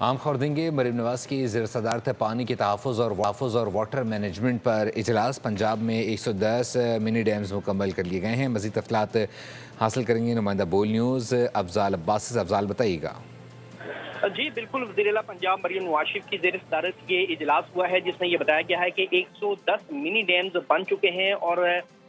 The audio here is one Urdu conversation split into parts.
عام خوردیں گے مریم نواز کی زیر صدارت پانی کے تحفظ اور واٹر مینجمنٹ پر اجلاس۔ پنجاب میں 110 منی ڈیمز مکمل کر لیے گئے ہیں۔ مزید تفصیلات حاصل کریں گے نمائندہ بول نیوز افضال عباس سے۔ افضال بتائیے گا۔ جی بالکل، وزیر اعلیٰ پنجاب مریم نواز شریف کی زیر صدارت یہ اجلاس ہوا ہے جس میں یہ بتایا گیا ہے کہ 110 منی ڈیمز بن چکے ہیں اور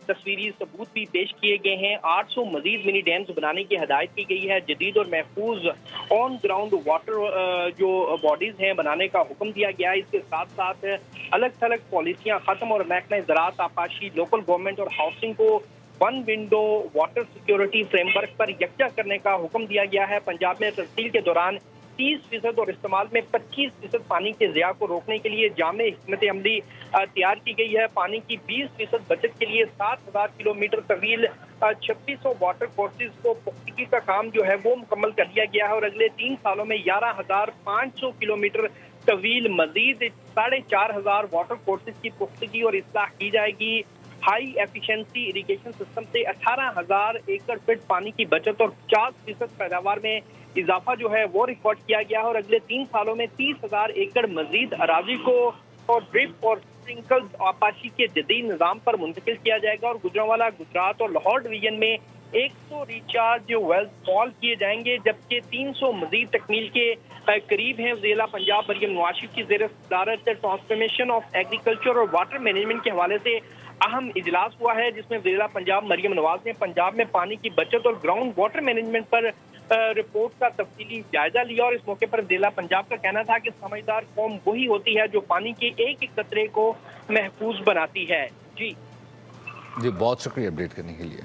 تصویری ثبوت بھی پیش کیے گئے ہیں۔ 800 مزید منی ڈیمز بنانے کی ہدایت کی گئی ہے۔ جدید اور محفوظ آن گراؤنڈ واٹر جو باڈیز ہیں بنانے کا حکم دیا گیا ہے۔ اس کے ساتھ ساتھ الگ تھلگ پالیسیاں ختم اور محکمہ زراعت، آبپاشی، لوکل گورنمنٹ اور ہاؤسنگ کو one window water security framework پر یکجا کرنے کا حکم دیا گیا ہے۔ پنجاب میں ترسیل کے دوران 30% اور استعمال میں 25% پانی کے ضیاع کو روکنے کے لیے جامع حکمت عملی تیار کی گئی ہے۔ پانی کی 20% بچت کے لیے 7000 کلومیٹر طویل 2600 واٹر کورسز کو پختگی کا کام جو ہے وہ مکمل کر لیا گیا ہے اور اگلے 3 سالوں میں 11500 کلومیٹر طویل مزید 4500 واٹر کورسز کی پختگی اور اصلاح کی جائے گی۔ ہائی ایفیشنسی اریگیشن سسٹم سے 18000 ایکڑ فٹ پانی کی بچت اور 50% پیداوار میں اضافہ جو ہے وہ ریکارڈ کیا گیا ہے اور اگلے 3 سالوں میں 30,000 ایکڑ مزید اراضی کو اور ڈرپ اور سپرنکل آبپاشی کے جدید نظام پر منتقل کیا جائے گا اور گجرانوالہ، گجرات اور لاہور ڈویژن میں 100 ریچارج ویلز فال کیے جائیں گے جبکہ 300 مزید تکمیل کے قریب ہیں۔ وزیر اعلیٰ پنجاب مریم نواز شریف کی زیر صدارت ٹرانسفارمیشن آف ایگریکلچر اور واٹر مینجمنٹ کے حوالے سے اہم اجلاس ہوا ہے جس میں وزیر اعلیٰ پنجاب مریم نواز نے پنجاب میں پانی کی بچت اور گراؤنڈ واٹر مینجمنٹ پر رپورٹ کا تفصیلی جائزہ لیا اور اس موقع پر وزیر اعلیٰ پنجاب کا کہنا تھا کہ سمجھدار قوم وہی ہوتی ہے جو پانی کے ایک ایک قطرے کو محفوظ بناتی ہے۔ جی بہت شکریہ اپڈیٹ کرنے کے لیے۔